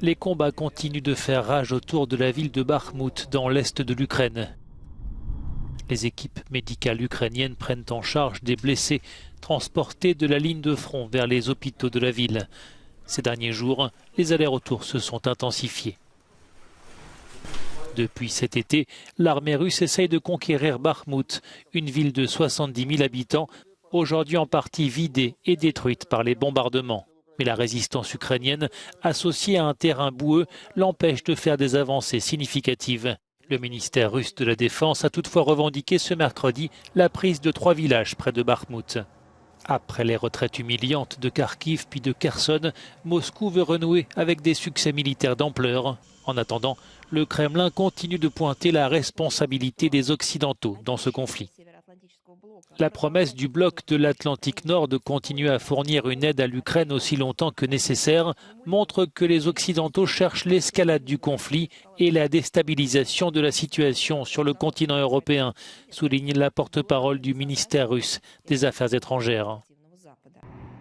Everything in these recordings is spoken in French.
les combats continuent de faire rage autour de la ville de Bakhmout, dans l'est de l'Ukraine. Les équipes médicales ukrainiennes prennent en charge des blessés transportés de la ligne de front vers les hôpitaux de la ville. Ces derniers jours, les allers-retours se sont intensifiés. Depuis cet été, l'armée russe essaye de conquérir Bakhmout, une ville de 70 000 habitants, aujourd'hui en partie vidée et détruite par les bombardements. Mais la résistance ukrainienne, associée à un terrain boueux, l'empêche de faire des avancées significatives. Le ministère russe de la Défense a toutefois revendiqué ce mercredi la prise de 3 villages près de Bakhmout. Après les retraites humiliantes de Kharkiv puis de Kherson, Moscou veut renouer avec des succès militaires d'ampleur. En attendant, le Kremlin continue de pointer la responsabilité des Occidentaux dans ce conflit. La promesse du bloc de l'Atlantique Nord de continuer à fournir une aide à l'Ukraine aussi longtemps que nécessaire montre que les Occidentaux cherchent l'escalade du conflit et la déstabilisation de la situation sur le continent européen, souligne la porte-parole du ministère russe des Affaires étrangères.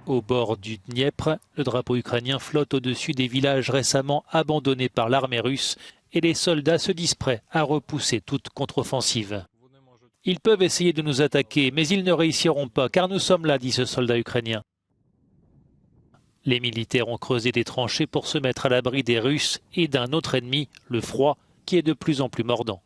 Au bord du Dniepr, le drapeau ukrainien flotte au-dessus des villages récemment abandonnés par l'armée russe et les soldats se disent prêts à repousser toute contre-offensive. Ils peuvent essayer de nous attaquer, mais ils ne réussiront pas, car nous sommes là, dit ce soldat ukrainien. Les militaires ont creusé des tranchées pour se mettre à l'abri des Russes et d'un autre ennemi, le froid, qui est de plus en plus mordant.